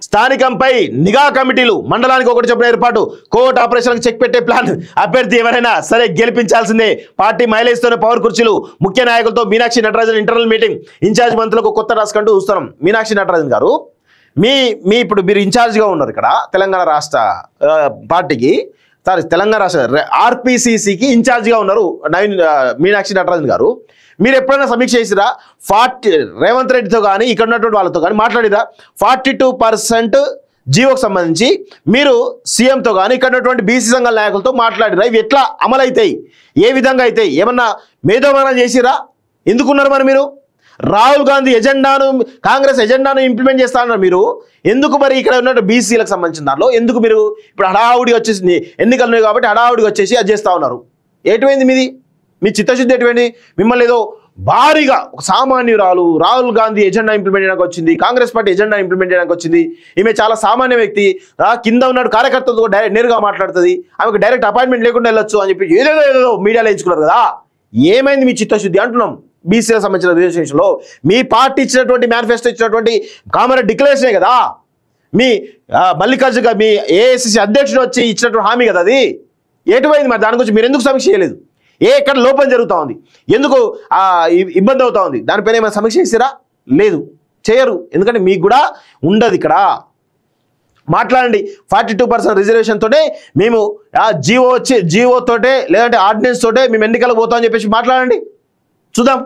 స్థానికంపై నిఘా కమిటీలు మండలానికి ఒకటి చొప్పున ఏర్పాటు కోర్టు ఆపరేషన్లకు చెక్ పెట్టే ప్లాన్ అభ్యర్థి ఎవరైనా సరే గెలిపించాల్సిందే పార్టీ మైలేజ్తోనే పవర్ కుర్చీలు ముఖ్య నాయకులతో Meenakshi Natarajan internal meeting incharge మంత్రులకు కొత్త రాసుకుంటూ చూస్తున్నాం మీనాక్షి నటరాజన్ గారు మీ ఇప్పుడు మీరు ఇన్ఛార్జ్గా ఉన్నారు ఇక్కడ తెలంగాణ రాష్ట్ర పార్టీకి తెలంగాణ రాష్ట్ర ఆర్పిసిసికి ఇన్ఛార్జ్గా ఉన్నారు మీనాక్షి నటరాజన్ గారు మీరు ఎప్పుడైనా సమీక్ష చేసిరా రేవంత్ రెడ్డితో కానీ ఇక్కడ ఉన్నటువంటి వాళ్ళతో కానీ మాట్లాడిరా 42% జీవోకి సంబంధించి మీరు సీఎంతో కానీ ఇక్కడ ఉన్నటువంటి బీసీ సంఘాల నాయకులతో మాట్లాడిరా ఇవి ఎట్లా అమలు అవుతాయి ఏ విధంగా అవుతాయి ఏమన్నా మేధోమనం చేసిరా ఎందుకున్నారు మరి మీరు రాహుల్ గాంధీ ఎజెండాను కాంగ్రెస్ ఎజెండాను ఇంప్లిమెంట్ చేస్తా ఉన్నారు మీరు ఎందుకు మరి ఇక్కడ ఉన్న బీసీలకు సంబంధించిన దాంట్లో ఎందుకు మీరు ఇప్పుడు హడావుడిగా వచ్చేసింది ఎన్నికలు ఉన్నాయి కాబట్టి హడావుడిగా వచ్చేసి అది చేస్తూ ఉన్నారు ఎటువైంది మీది మీ చిత్తశుద్ధి ఎటువంటి మిమ్మల్ని ఏదో భారీగా ఒక సామాన్యురాలు రాహుల్ గాంధీ ఎజెండా ఇంప్లిమెంట్ చేయడానికి వచ్చింది కాంగ్రెస్ పార్టీ ఎజెండా ఇంప్లిమెంట్ చేయడానికి వచ్చింది ఈమె చాలా సామాన్య వ్యక్తి కింద ఉన్నాడు కార్యకర్తలతో నేరుగా మాట్లాడుతుంది ఆమెకు డైరెక్ట్ అపాయింట్మెంట్ లేకుండా వెళ్ళొచ్చు అని చెప్పి ఏదో మీడియాలో ఎంచుకున్నారు కదా ఏమైంది మీ చిత్తశుద్ధి అంటున్నాం బీసీలకు సంబంధించిన రిజర్వేషన్లో మీ పార్టీ ఇచ్చినటువంటి మేనిఫెస్టో ఇచ్చినటువంటి కామన్ డిక్లరేషనే కదా మీ మల్లికార్జున మీ ఏఐసిసి అధ్యక్షుడు వచ్చి ఇచ్చినటువంటి హామీ కదా అది ఎటువైంది మరి దాని గురించి మీరు ఎందుకు సమీక్ష చేయలేదు ఎక్కడ లోపం జరుగుతూ ఉంది ఎందుకు ఇబ్బంది అవుతా ఉంది దానిపైన ఏమైనా సమీక్ష చేసిరా లేదు చేయరు ఎందుకంటే మీకు కూడా ఉండదు ఇక్కడ మాట్లాడండి 42% రిజర్వేషన్ తోటే మేము జీవో తోటే లేదంటే ఆర్డినెన్స్ తోటే మేము ఎన్నికలకు పోతామని చెప్పేసి మాట్లాడండి చూద్దాం